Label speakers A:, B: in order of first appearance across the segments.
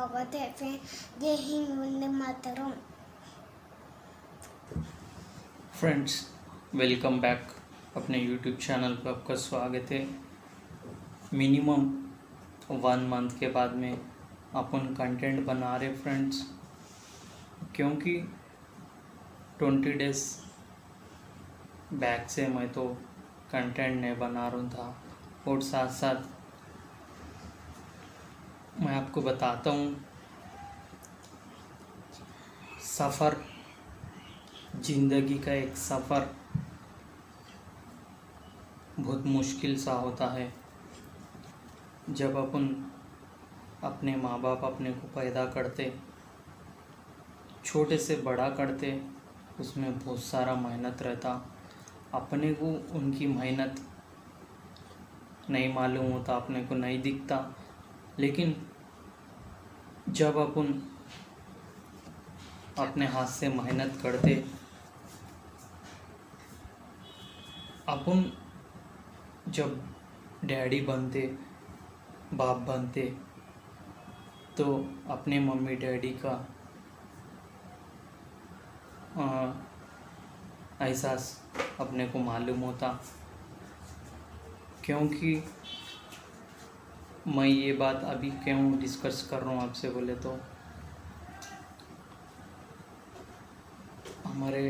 A: स्वागत है। फिर जय हिंद, वंदे मातरम।
B: Friends, welcome back. अपने यूट्यूब चैनल पर आपका स्वागत है। मिनिमम 1 मंथ के बाद में अपन कंटेंट बना रहे फ्रेंड्स, क्योंकि 20 डेज बैक से मैं तो कंटेंट नहीं बना रहा था। और साथ साथ मैं आपको बताता हूँ, सफ़र, ज़िंदगी का एक सफ़र बहुत मुश्किल सा होता है। जब अपन अपने माँ बाप अपने को पैदा करते, छोटे से बड़ा करते, उसमें बहुत सारा मेहनत रहता। अपने को उनकी मेहनत नहीं मालूम होता, अपने को नहीं दिखता। लेकिन जब अपन अपने हाथ से मेहनत करते, अपन जब डैडी बनते, बाप बनते, तो अपने मम्मी डैडी का एहसास अपने को मालूम होता। क्योंकि मैं ये बात अभी क्यों डिस्कस कर रहा हूँ आपसे बोले तो, हमारे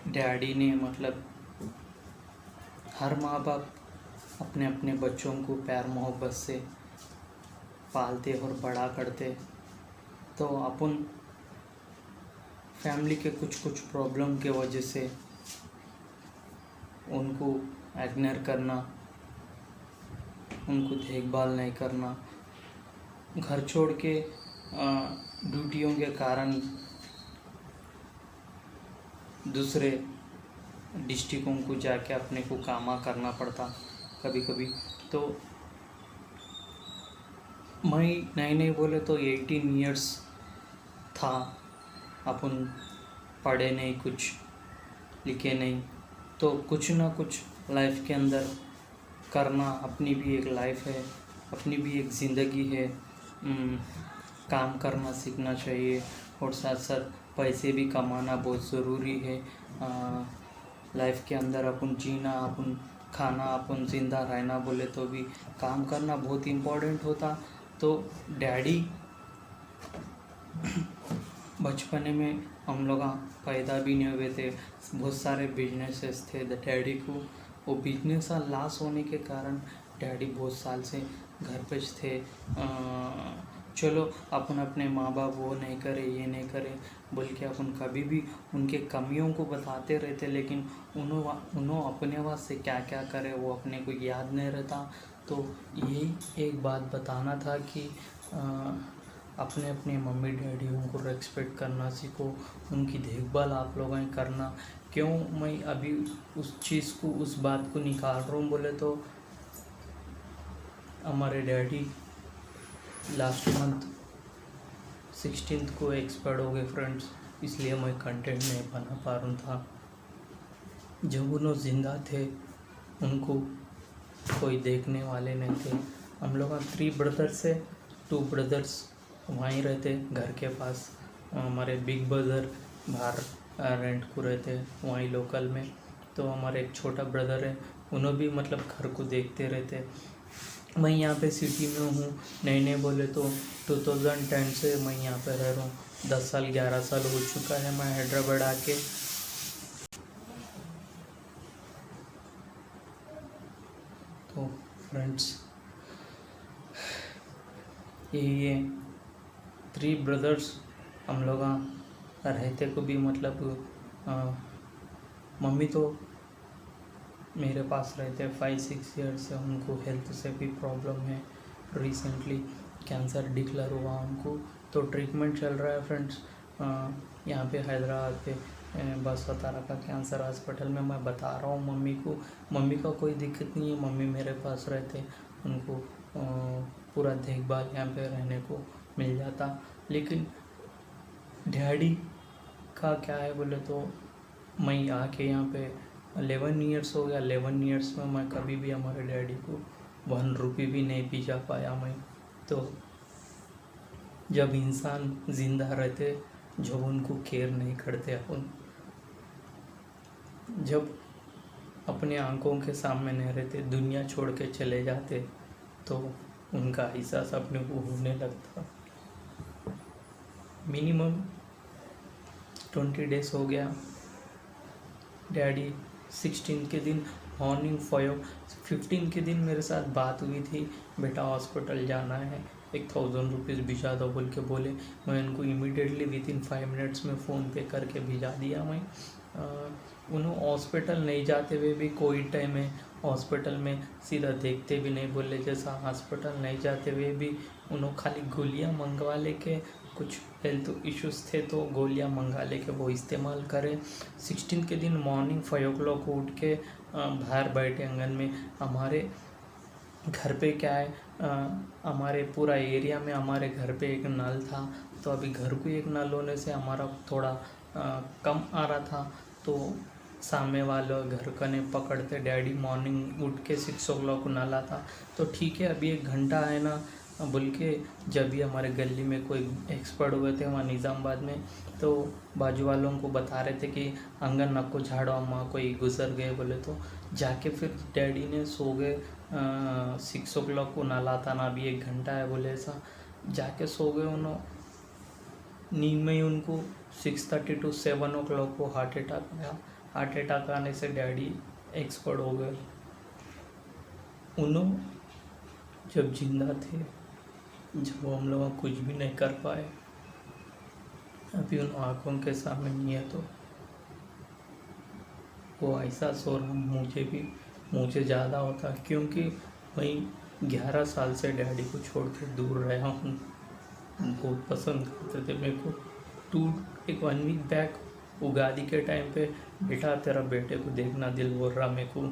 B: डैडी ने मतलब हर माँ बाप अपने अपने बच्चों को प्यार मोहब्बत से पालते और बड़ा करते। तो अपन फैमिली के कुछ प्रॉब्लम के वजह से उनको इग्नोर करना, उनको देखभाल नहीं करना, घर छोड़ के ड्यूटियों के कारण दूसरे डिस्ट्रिक्टों को जाके अपने को कामा करना पड़ता कभी कभी। तो मैं नहीं बोले तो 18 इयर्स था, अपन पढ़े नहीं, कुछ लिखे नहीं, तो कुछ ना कुछ लाइफ के अंदर करना। अपनी भी एक लाइफ है, अपनी भी एक ज़िंदगी है। काम करना सीखना चाहिए और साथ साथ पैसे भी कमाना बहुत ज़रूरी है। लाइफ के अंदर अपन जीना, अपन खाना, अपन ज़िंदा रहना बोले तो भी काम करना बहुत इम्पोर्टेंट होता। तो डैडी बचपने में हम लोग पैदा भी नहीं हुए थे, बहुत सारे बिजनेसेस थे डैडी को। वो बिजनेस लॉस होने के कारण डैडी बहुत साल से घर पे थे। चलो अपन अपने माँ बाप वो नहीं करे, ये नहीं करे बोल के अपन कभी भी उनके कमियों को बताते रहते, लेकिन उन्होंने अपने वास्ते से क्या क्या करे वो अपने को याद नहीं रहता। तो यही एक बात बताना था कि अपने अपने मम्मी डैडियों को रेस्पेक्ट करना सीखो, उनकी देखभाल आप लोगों करना। क्यों मैं अभी उस चीज़ को, उस बात को निकाल रहा हूँ बोले तो, हमारे डैडी लास्ट मंथ 16 को एक्सपायर हो गए फ्रेंड्स, इसलिए मैं कंटेंट नहीं बना पा रहा था। जब उन्होंने ज़िंदा थे उनको कोई देखने वाले नहीं थे। हम लोग 3 ब्रदर्स है, 2 ब्रदर्स वहीं रहते घर के पास। हमारे बिग ब्रदर बाहर रेंट को रहते वहीं लोकल में। तो हमारे एक छोटा ब्रदर है, उन्होंने भी मतलब घर को देखते रहते। मैं यहाँ पे सिटी में हूँ, नहीं बोले तो 2010 से मैं यहाँ पे रह रहा हूँ। 10 साल 11 साल हो चुका है मैं हैदराबाद आके। तो फ्रेंड्स, ये 3 ब्रदर्स हम लोग रहते को भी मतलब मम्मी तो मेरे पास रहते 5-6 ईयर्स से। उनको हेल्थ से भी प्रॉब्लम है, रिसेंटली कैंसर डिक्लेयर हुआ उनको, तो ट्रीटमेंट चल रहा है फ्रेंड्स। यहाँ पे हैदराबाद पे बसवतारा का कैंसर हॉस्पिटल में मैं बता रहा हूँ मम्मी को। मम्मी का कोई दिक्कत नहीं है, मम्मी मेरे पास रहते, उनको पूरा देखभाल यहाँ पे रहने को मिल जाता। लेकिन डैडी का क्या है बोले तो, मैं आके यहाँ पे 11 ईयर्स हो गया। 11 ईयर्स में मैं कभी भी हमारे डैडी को 1 रुपये भी नहीं भिजा पाया मैं। तो जब इंसान जिंदा रहते, जब उनको केयर नहीं करते अपन, जब अपने आंखों के सामने नहीं रहते, दुनिया छोड़ के चले जाते, तो उनका एहसास अपने को होने लगता। मिनिमम 20 डेज हो गया। डैडी 16 के दिन मॉर्निंग 15 के दिन मेरे साथ बात हुई थी, बेटा हॉस्पिटल जाना है, 1000 रुपीज़ भिजा दो बोल के बोले। मैं उनको इमीडिएटली विदिन 5 मिनट्स में फ़ोन पे करके भिजा दिया। मैं उन्होंने हॉस्पिटल नहीं जाते हुए भी कोई टाइम है, हॉस्पिटल में सीधा देखते भी नहीं बोले, जैसा हॉस्पिटल नहीं जाते हुए भी उन्होंने खाली गोलियां मंगवा लेके, कुछ हेल्थ इश्यूज़ थे तो गोलियां मंगा लेके वो इस्तेमाल करें। 16 के दिन मॉर्निंग 5 o'clock को उठ के बाहर बैठे आंगन में। हमारे घर पे क्या है, हमारे पूरा एरिया में हमारे घर पे एक नल था, तो अभी घर को एक नल होने से हमारा थोड़ा कम आ रहा था, तो सामने वाले घर का ने पकड़ते, डैडी मॉर्निंग उठ के 6 o'clock को नल आता, तो ठीक है अभी 1 घंटा है ना बोल के। जब भी हमारे गली में कोई एक्सपर्ट हुए थे वहाँ निज़ामाबाद में, तो बाजू वालों को बता रहे थे कि आंगन नको झाड़ो, अम्मा कोई गुजर गए बोले, तो जाके फिर डैडी ने सो गए। 6 o'clock को नल आता ना, अभी 1 घंटा है बोले, ऐसा जाके सो गए। उन्होंने नींद में ही उनको 6:30 to 7 o'clock को हार्ट अटैक आया। हार्ट अटैक आने से डैडी एक्सपर्ट हो गए। उन्होंने जब जिंदा थे, जब हम लोग कुछ भी नहीं कर पाए, अभी उन आँखों के सामने नहीं है, तो वो ऐसा सो रहा मुझे ज़्यादा होता, क्योंकि वही 11 साल से डैडी को छोड़ के दूर रहा हूँ। बहुत पसंद करते थे मेरे को। 1 वीक बैक उगादी के टाइम पे, बेटा तेरा बेटे को देखना दिल बोल रहा मेरे को,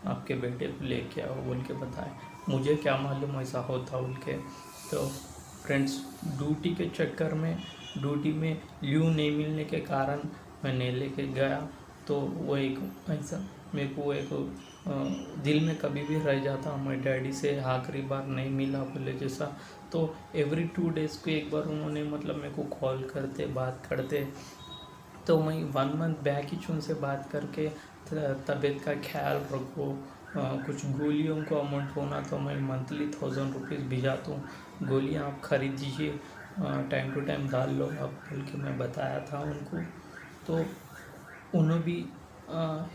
B: आपके बेटे को लेके आओ बोल के बताए। मुझे क्या मालूम ऐसा होता बोल के। तो फ्रेंड्स, ड्यूटी के चक्कर में, ड्यूटी में लीव नहीं मिलने के कारण मैं नहीं लेके गया, तो वो एक ऐसा मेरे को एक दिल में कभी भी रह जाता। मैं डैडी से आखिरी बार नहीं मिला बोले जैसा, तो एवरी 2 days को एक बार उन्होंने मतलब मेरे को कॉल करते, बात करते, तो मैं 1 month बैक ही उनसे बात करके तबीयत का ख्याल रखो, कुछ गोलियों को अमाउंट होना तो मैं मंथली 1000 रुपीज़ भिजाता हूँ, गोलियाँ आप खरीद दीजिए, टाइम टू टाइम डाल लो आप बोल के मैं बताया था उनको। तो उन्हें भी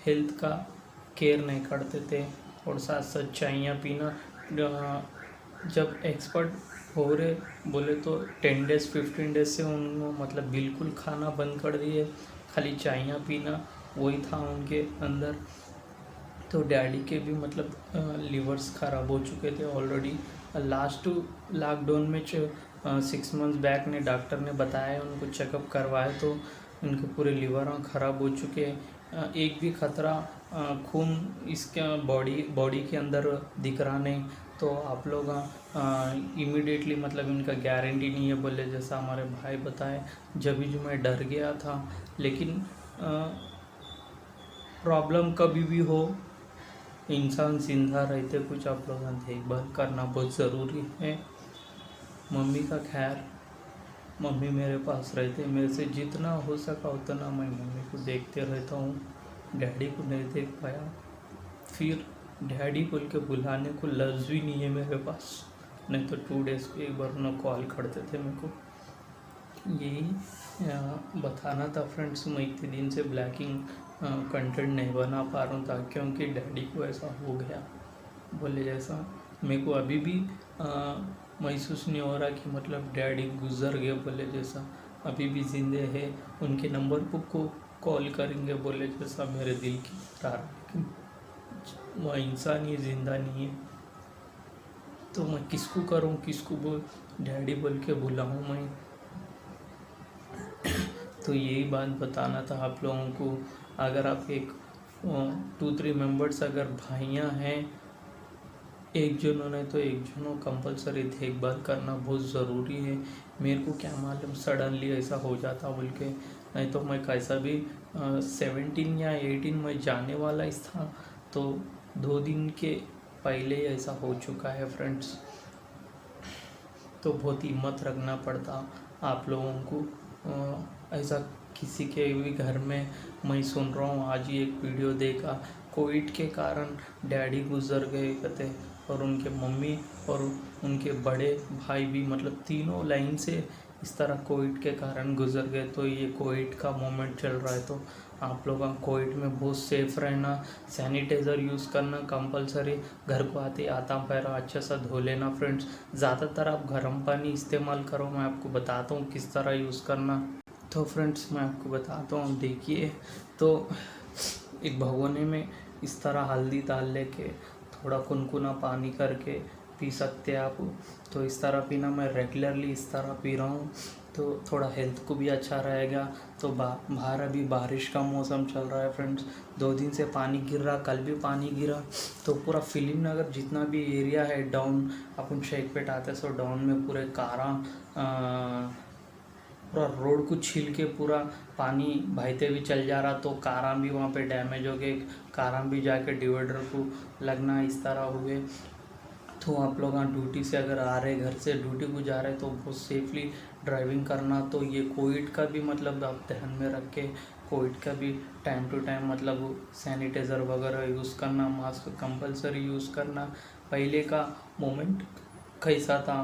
B: हेल्थ का केयर नहीं करते थे, और साथ साथ चाइयाँ पीना, जब एक्सपर्ट हो रहे बोले तो 10 days 15 days से उन्होंने मतलब बिल्कुल खाना बंद कर दिए, खाली चाइयाँ पीना वही था उनके अंदर। तो डैडी के भी मतलब लीवर्स ख़राब हो चुके थे ऑलरेडी। लास्ट लॉकडाउन में 6 months बैक ने डॉक्टर ने बताया, उनको चेकअप करवाए तो उनके पूरे लीवर ख़राब हो चुके। एक भी खतरा खून इसके बॉडी के अंदर दिख रहा नहीं, तो आप लोग इमीडिएटली मतलब इनका गारंटी नहीं है बोले, जैसा हमारे भाई बताए। जब भी जो मैं डर गया था, लेकिन प्रॉब्लम कभी भी हो, इंसान जिंदा रहते कुछ आप लोगों का देखभाल करना बहुत ज़रूरी है। मम्मी का खैर, मम्मी मेरे पास रहते, मेरे से जितना हो सका उतना मैं मम्मी को देखते रहता हूँ। डैडी को नहीं देख पाया, फिर डैडी बोल के बुलाने को लफ्ज़ भी नहीं है मेरे पास, नहीं तो 2 days को एक बार उन्हें कॉल करते थे मेरे को। यही बताना था फ्रेंड्स। मैं इतने दिन से ब्लैकिंग कंटेंट नहीं बना पा रहा था, क्योंकि डैडी को ऐसा हो गया बोले जैसा। मेरे को अभी भी महसूस नहीं हो रहा कि मतलब डैडी गुजर गए बोले जैसा, अभी भी जिंदे है, उनके नंबर को कॉल करेंगे बोले जैसा मेरे दिल की तार, लेकिन वह इंसान ही जिंदा नहीं है। तो मैं किसको करूं, किसको डैडी बोल के बुलाऊं मैं। तो यही बात बताना था आप लोगों को। अगर आप एक 2-3 मेंबर्स अगर भाइयाँ हैं, एक जनों ने तो एक जनों कंपलसरी देखभाल करना बहुत ज़रूरी है। मेरे को क्या मालूम सडनली ऐसा हो जाता बोल के, नहीं तो मैं कैसा भी 17 या 18 में जाने वाला इस था, तो 2 दिन के पहले ही ऐसा हो चुका है फ्रेंड्स। तो तो बहुत हिम्मत रखना पड़ता आप लोगों को। ऐसा किसी के भी घर में मैं सुन रहा हूँ, आज ही एक वीडियो देखा, कोविड के कारण डैडी गुजर गए कहते, और उनके मम्मी और उनके बड़े भाई भी, मतलब तीनों लाइन से इस तरह कोविड के कारण गुजर गए। तो ये कोविड का मोमेंट चल रहा है, तो आप लोग कोविड में बहुत सेफ रहना, सैनिटाइज़र यूज़ करना कंपलसरी, घर को आते आता पैरा अच्छा सा धो लेना फ्रेंड्स। ज़्यादातर आप गर्म पानी इस्तेमाल करो, मैं आपको बताता हूँ किस तरह यूज़ करना। तो फ्रेंड्स मैं आपको बताता हूँ, देखिए तो एक भगोने में इस तरह हल्दी डाल लेके थोड़ा कुनकुना पानी करके पी सकते हैं आप। तो इस तरह पीना, मैं रेगुलरली इस तरह पी रहा हूँ, तो थोड़ा हेल्थ को भी अच्छा रहेगा। तो बाहर अभी बारिश का मौसम चल रहा है फ्रेंड्स, 2 दिन से पानी गिर रहा, कल भी पानी गिरा, तो पूरा फिल्म नगर जितना भी एरिया है डाउन, अपन शेखपेट आते सो डाउन में पूरे कारा पूरा रोड को छील के पूरा पानी बहते भी चल जा रहा, तो कारा भी वहाँ पे डैमेज हो गए, कारा भी जाके डिवाइडर को लगना, इस तरह हुए। तो आप लोग ड्यूटी से अगर आ रहे, घर से ड्यूटी को जा रहे, तो बहुत सेफली ड्राइविंग करना। तो ये कोविड का भी मतलब आप ध्यान में रख के, कोविड का भी टाइम टू टाइम मतलब सैनिटाइज़र वगैरह यूज़ करना, मास्क कंपलसरी यूज़ करना। पहले का मोमेंट कैसा था,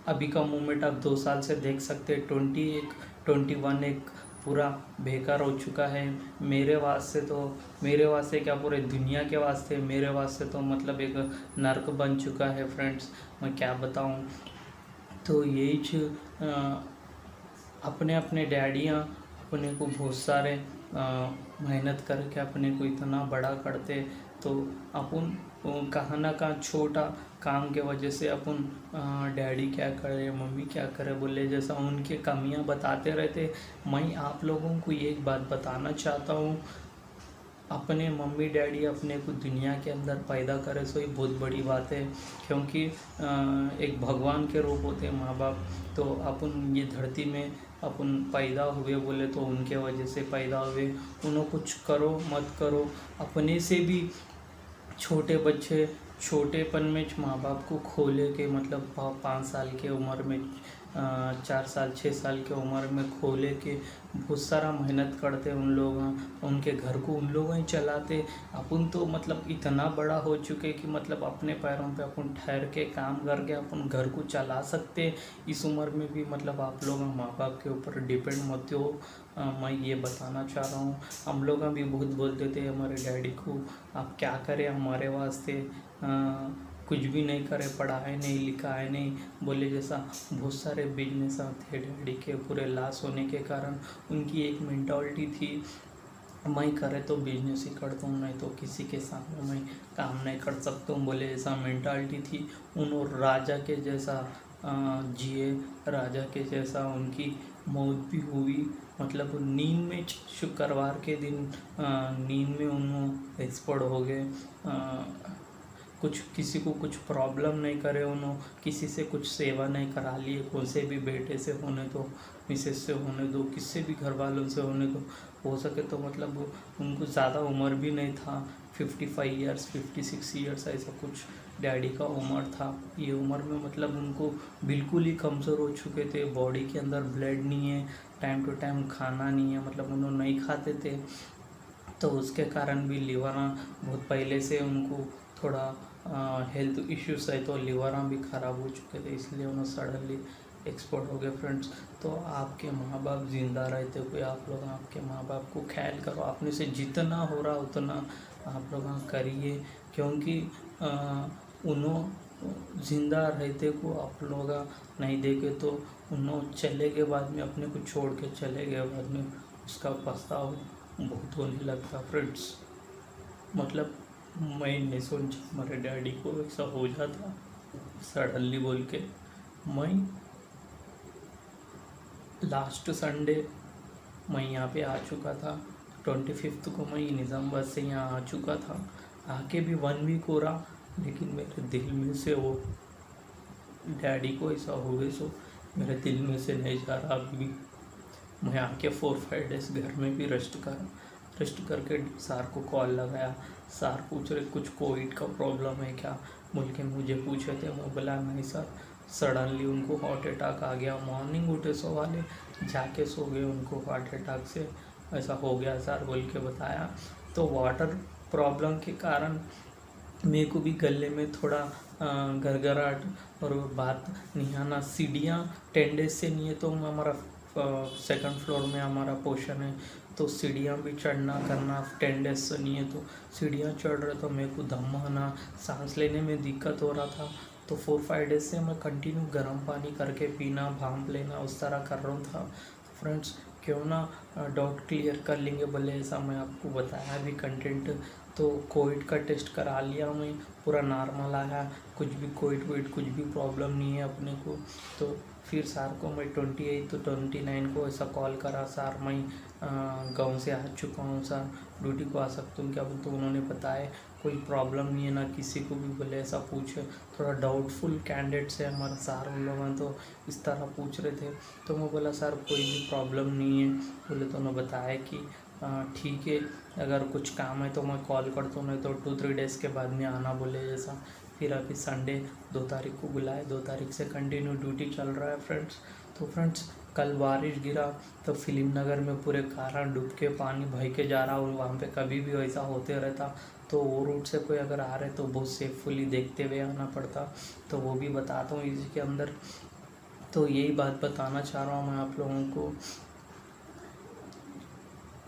B: अभी का मोमेंट आप 2 साल से देख सकते हैं, 21 एक पूरा बेकार हो चुका है। मेरे वास्ते क्या पूरे दुनिया के वास्ते, मेरे वास्ते तो मतलब एक नर्क बन चुका है फ्रेंड्स, मैं क्या बताऊं। तो यही अपने अपने डैडियाँ अपने को बहुत सारे मेहनत करके अपने को इतना बड़ा करते, तो अपन कहाँ ना कहाँ छोटा काम के वजह से अपन डैडी क्या करे, मम्मी क्या करे बोले जैसा उनके कमियां बताते रहते। मैं आप लोगों को एक बात बताना चाहता हूँ, अपने मम्मी डैडी अपने को दुनिया के अंदर पैदा करे सो ये बहुत बड़ी बात है, क्योंकि एक भगवान के रूप होते हैं माँ बाप। तो अपन ये धरती में अपन पैदा हुए बोले तो उनके वजह से पैदा हुए, उन्होंने कुछ करो मत करो, अपने से भी छोटे बच्चे छोटेपन में माँ बाप को खो ले के, मतलब 5 साल के उम्र में 4 साल 6 साल के उम्र में खो ले के बहुत सारा मेहनत करते उन लोग, उनके घर को उन लोग ही चलाते। अपन तो मतलब इतना बड़ा हो चुके कि मतलब अपने पैरों पे अपन ठहर के काम करके अपन घर को चला सकते। इस उम्र में भी मतलब आप लोग माँ बाप के ऊपर डिपेंड मत हो, मैं ये बताना चाह रहा हूँ। हम लोग भी बहुत बोलते थे हमारे डैडी को, आप क्या करें हमारे वास्ते, कुछ भी नहीं करे, पढ़ाए नहीं लिखाए नहीं बोले जैसा। बहुत सारे बिजनेस थे डैडी के, पूरे लॉस होने के कारण उनकी एक मेंटालिटी थी, मैं करे तो बिजनेस ही करता हूँ, नहीं तो किसी के सामने मैं काम नहीं कर सकता हूँ बोले ऐसा मेंटालिटी थी। उन्होंने राजा के जैसा जिए, राजा के जैसा उनकी मौत भी हुई, मतलब नींद में, शुक्रवार के दिन नींद में उन्होंने एक्सपर्ट हो गए। कुछ किसी को कुछ प्रॉब्लम नहीं करे, उन्होंने किसी से कुछ सेवा नहीं करा लिए, कौन से भी बेटे से होने दो, मिसेस से होने दो, किसी भी घर वालों से होने दो, हो सके तो मतलब उनको ज़्यादा उम्र भी नहीं था, 55 ईयर्स 56 ईयर्स ऐसा कुछ डैडी का उम्र था। ये उम्र में मतलब उनको बिल्कुल ही कमज़ोर हो चुके थे, बॉडी के अंदर ब्लड नहीं है, टाइम टू टाइम खाना नहीं है, मतलब उन्होंने नहीं खाते थे, तो उसके कारण भी लीवर बहुत पहले से उनको थोड़ा हेल्थ इश्यूज है, तो लीवर भी ख़राब हो चुके थे, इसलिए उन्होंने सडनली एक्सपोर्ट हो गए फ्रेंड्स। तो आपके माँ बाप ज़िंदा रहते हुए आप लोग आपके माँ बाप को ख्याल करो, अपने से जितना हो रहा उतना आप लोग करिए, क्योंकि उन्होंने ज़िंदा रहते को आप लोग नहीं देखे तो उन्होंने चले के बाद में, अपने को छोड़ के चले गए बाद में उसका पछतावा बहुत होने लगता फ्रेंड्स। मतलब मैं नहीं सोचा हमारे डैडी को ऐसा हो जाता सडनली बोल के। मैं लास्ट संडे मैं यहाँ पे आ चुका था, 25 को मैं निज़ामाबाद से यहाँ आ चुका था, आके भी 1 वीक हो रहा, लेकिन मेरे दिल में से वो डैडी को ऐसा हो गए सो मेरे दिल में से नहीं जा रहा अभी भी। मैं आके 4-5 डेज घर में भी रेस्ट करके सार को कॉल लगाया, सार पूछ रहे कुछ कोविड का प्रॉब्लम है क्या, बोल के मुझे पूछे थे। मैं बोला नहीं सर, सडनली उनको हार्ट अटैक आ गया, मॉर्निंग उठे सो वाले जाके सो गए, उनको हार्ट अटैक से ऐसा हो गया सर बोल के बताया। तो वाटर प्रॉब्लम के कारण मेरे को भी गले में थोड़ा गड़गड़ाहट और बात नहीं आना। सीढ़ियाँ 10 डेज से नहीं है, तो हमारा सेकंड फ्लोर में हमारा पोर्शन है, तो सीढ़ियाँ भी चढ़ना करना 10 डेज से नहीं है, तो सीढ़ियाँ चढ़ रहे तो मेरे को दम आना, सांस लेने में दिक्कत हो रहा था। तो 4-5 डेज से मैं कंटिन्यू गर्म पानी करके पीना, भांप लेना उस तरह कर रहा था। तो फ्रेंड्स क्यों ना डाउट क्लियर कर लेंगे बोले, ऐसा मैं आपको बताया भी कंटेंट। तो कोविड का टेस्ट करा लिया मैं, पूरा नॉर्मल आया, कुछ भी कोविड कुछ भी प्रॉब्लम नहीं है अपने को। तो फिर सर को मैं 28 तो 29 को ऐसा कॉल करा, सर मैं गांव से आ चुका हूँ सर, ड्यूटी को आ सकता हूँ क्या? तो उन्होंने बताया कोई प्रॉब्लम नहीं है ना किसी को भी बोले ऐसा पूछे। थोड़ा डाउटफुल कैंडिडेट्स है हमारा सर, उन लोग तो इस तरह पूछ रहे थे। तो मैं बोला सर कोई भी प्रॉब्लम नहीं है बोले। तो उन्होंने बताया कि ठीक है, अगर कुछ काम है तो मैं कॉल करता हूँ, नहीं तो 2-3 डेज़ के बाद में आना बोले जैसा। फिर अभी संडे 2 तारीख को बुलाए, 2 तारीख से कंटिन्यू ड्यूटी चल रहा है फ्रेंड्स। तो फ्रेंड्स कल बारिश गिरा तो फिल्म नगर में पूरे कारा डूब के पानी बह के जा रहा, और वहाँ पे कभी भी वैसा होते रहता। तो वो रूट से कोई अगर आ रहे तो बहुत सेफुली देखते हुए आना पड़ता। तो वो भी बताता हूँ इसके अंदर। तो यही बात बताना चाह रहा हूँ मैं आप लोगों को,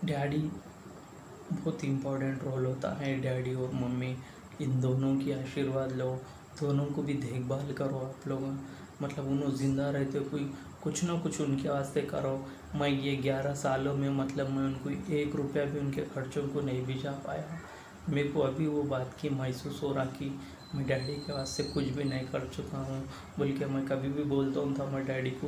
B: डैडी बहुत इम्पोर्टेंट रोल होता है। डैडी और मम्मी इन दोनों की आशीर्वाद लो, दोनों को भी देखभाल करो आप लोग, मतलब उन्होंने ज़िंदा रहते कोई कुछ ना कुछ उनके वास्ते करो। मैं ये 11 सालों में मतलब मैं उनको 1 रुपया भी उनके खर्चों को नहीं भिजा पाया। मेरे को अभी वो बात की महसूस हो रहा कि मैं डैडी के वास्ते कुछ भी नहीं कर चुका हूँ बोल के। मैं कभी भी बोलता हूँ था मैं डैडी को,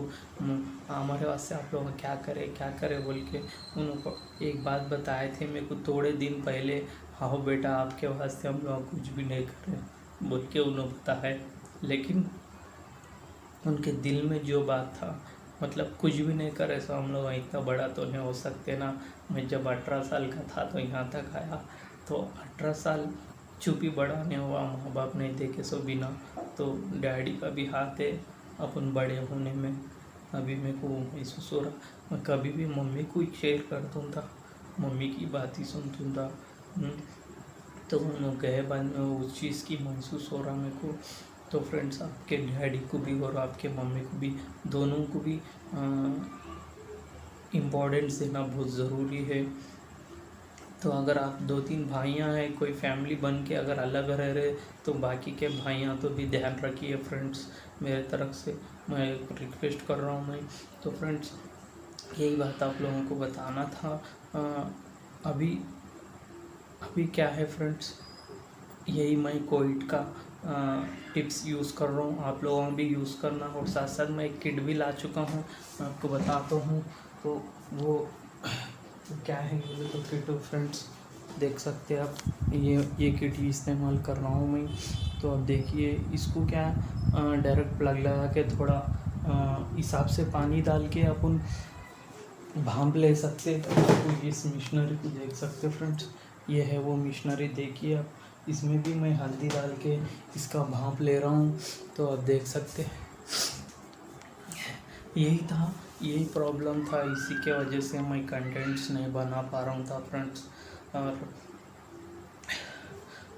B: हमारे वास्ते आप लोग क्या करें बोल के। उनको एक बात बताए थे मेरे को थोड़े दिन पहले, हाँ बेटा आपके वास्ते हम लोग कुछ भी नहीं करें बोल के उन्होंने बताया। लेकिन उनके दिल में जो बात था, मतलब कुछ भी नहीं करे सो हम लोग इतना बड़ा तो नहीं हो सकते ना। मैं जब 18 साल का था तो यहाँ तक आया, तो 18 साल चुपी बड़ा नहीं हुआ, माँ बाप नहीं देखे सो बिना। तो डैडी का भी हाथ है अपन बड़े होने में। अभी मेरे को महसूस हो रहा, मैं कभी भी मम्मी को ही शेयर करता था, मम्मी की बात ही सुनता था। तो उन्होंने गए बाद में उस चीज़ की महसूस हो रहा मेरे को। तो फ्रेंड्स आपके डैडी को भी और आपके मम्मी को भी, दोनों को भी इम्पोर्टेंस देना बहुत ज़रूरी है। तो अगर आप 2-3 भाइयाँ हैं, कोई फैमिली बन के अगर अलग रह रहे तो बाकी के भाइयाँ तो भी ध्यान रखिए फ्रेंड्स, मेरे तरफ से मैं रिक्वेस्ट कर रहा हूँ मैं। तो फ्रेंड्स यही बात आप लोगों को बताना था। अभी क्या है फ्रेंड्स, यही मैं कोविड का टिप्स यूज़ कर रहा हूँ, आप लोगों भी यूज़ करना। और साथ साथ मैं एक किट भी ला चुका हूँ, मैं आपको बताता हूँ। तो वो क्या है ये तो किट फ्रेंड्स देख सकते हैं आप, ये किट ही इस्तेमाल कर रहा हूँ मैं। तो अब देखिए इसको क्या डायरेक्ट प्लग लगा के थोड़ा हिसाब से पानी डाल के अपन भांप ले सकते हैं। तो इस मिशनरी को देख सकते फ्रेंड्स, ये है वो मिशनरी, देखिए आप, इसमें भी मैं हल्दी डाल के इसका भांप ले रहा हूँ। तो आप देख सकते हैं यही प्रॉब्लम था, इसी के वजह से मैं कंटेंट्स नहीं बना पा रहा था फ्रेंड्स। और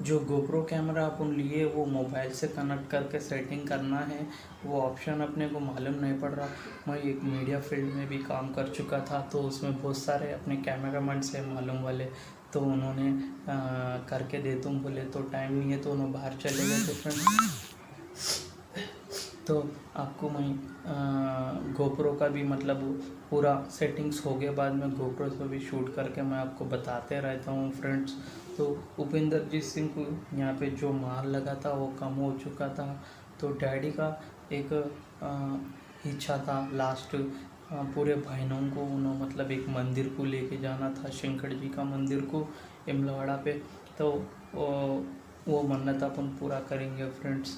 B: जो गोप्रो कैमरा अपन लिए वो मोबाइल से कनेक्ट करके सेटिंग करना है, वो ऑप्शन अपने को मालूम नहीं पड़ रहा। मैं एक मीडिया फील्ड में भी काम कर चुका था, तो उसमें बहुत सारे अपने कैमरामैन से मालूम वाले, तो उन्होंने करके दे तुम बोले, तो टाइम नहीं है तो उन्होंने बाहर चले गए थे फ्रेंड्स। तो आपको मैं गोप्रो का भी मतलब पूरा सेटिंग्स हो गया बाद में गोप्रो से भी शूट करके मैं आपको बताते रहता हूँ फ्रेंड्स। तो उपेंद्र जीत सिंह को यहाँ पे जो मार लगा था वो कम हो चुका था। तो डैडी का एक इच्छा था लास्ट, पूरे बहनों को उन्होंने मतलब एक मंदिर को लेके जाना था, शंकर जी का मंदिर को इमलवाड़ा पे। तो वो मन्नत अपन पूरा करेंगे फ्रेंड्स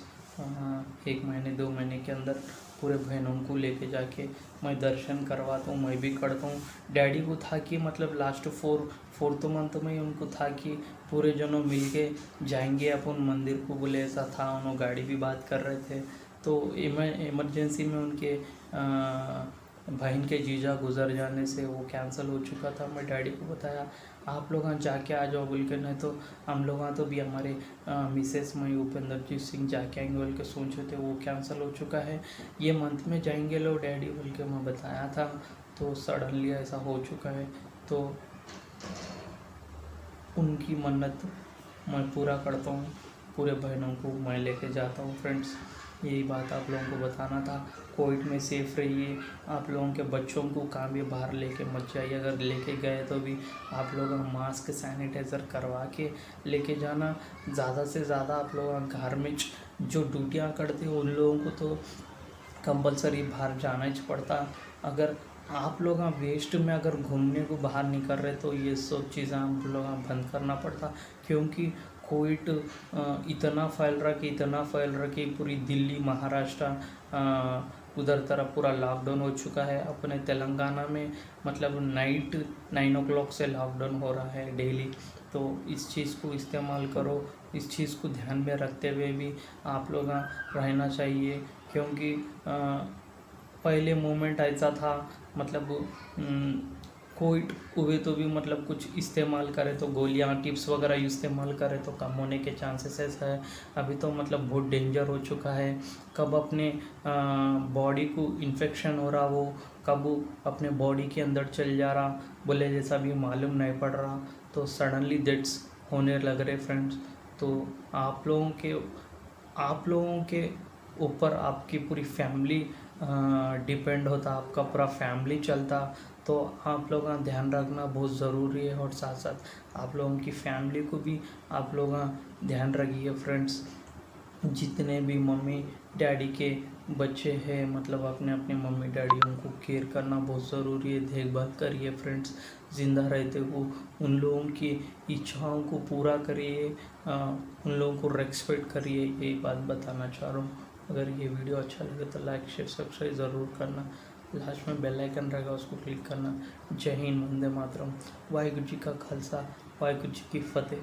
B: 1 महीने 2 महीने के अंदर। पूरे बहनों को लेके जाके मैं दर्शन करवाता हूँ, मैं भी करता हूँ। डैडी को था कि मतलब लास्ट फोर्थ मंथ में उनको था कि पूरे जनों मिल के जाएंगे अपन मंदिर को, बोले ऐसा था, उन्होंने गाड़ी भी बात कर रहे थे। तो इमरजेंसी में उनके बहन के जीजा गुजर जाने से वो कैंसिल हो चुका था। मैं डैडी को बताया आप लोग जाके आ जाओ बोल के, नहीं तो हम लोग तो भी हमारे मिसेस मई उपेंद्र जीत सिंह जाके आएंगे बोल के सोचे थे, वो कैंसिल हो चुका है, ये मंथ में जाएंगे लो डैडी बोल के मैं बताया था। तो सडनली ऐसा हो चुका है, तो उनकी मन्नत मैं पूरा करता हूँ, पूरे बहनों को मैं लेके जाता हूँ। फ्रेंड्स, यही बात आप लोगों को बताना था। कोविड में सेफ रहिए, आप लोगों के बच्चों को कहाँ भी बाहर लेके मत जाइए, अगर लेके गए तो भी आप लोग मास्क सैनिटाइज़र करवा के लेके जाना। ज़्यादा से ज़्यादा आप लोग घर में जो ड्यूटियाँ करते हैं उन लोगों को तो कंपलसरी बाहर जाना ही पड़ता। अगर आप लोग वेस्ट में अगर घूमने को बाहर नहीं कर रहे तो ये सब चीज़ें आप लोग बंद करना पड़ता, क्योंकि कोविड इतना फैल रहा कि पूरी दिल्ली महाराष्ट्र उधर तरफ पूरा लॉकडाउन हो चुका है। अपने तेलंगाना में मतलब नाइट 9 o'clock से लॉकडाउन हो रहा है डेली। तो इस चीज़ को इस्तेमाल करो, इस चीज़ को ध्यान में रखते हुए भी आप लोग रहना चाहिए, क्योंकि पहले मोमेंट ऐसा था मतलब कोविड हुए तो भी मतलब कुछ इस्तेमाल करे तो गोलियां टिप्स वगैरह इस्तेमाल करे तो कम होने के चांसेस है। अभी तो मतलब बहुत डेंजर हो चुका है, कब अपने बॉडी को इन्फेक्शन हो रहा, वो कब अपने बॉडी के अंदर चल जा रहा बोले जैसा भी मालूम नहीं पड़ रहा। तो सडनली डेथ्स होने लग रहे फ्रेंड्स। तो आप लोगों के ऊपर आपकी पूरी फैमिली डिपेंड होता, आपका पूरा फैमिली चलता। तो आप लोगों का ध्यान रखना बहुत ज़रूरी है, और साथ साथ आप लोगों की फैमिली को भी आप लोग ध्यान रखिए फ्रेंड्स। जितने भी मम्मी डैडी के बच्चे हैं मतलब अपने अपने मम्मी डैडियों को केयर करना बहुत ज़रूरी है, देखभाल करिए फ्रेंड्स। ज़िंदा रहते हो उन लोगों की इच्छाओं को पूरा करिए, उन लोगों को रेस्पेक्ट करिए, यही बात बताना चाह रहा हूँ। अगर ये वीडियो अच्छा लगे तो लाइक शेयर सब्सक्राइब ज़रूर करना, लास्ट में बेल आइकन रहेगा उसको क्लिक करना। जय हिंद, वंदे मातरम। वाहिगुरु जी का खालसा, वाहिगुरु जी की फतेह।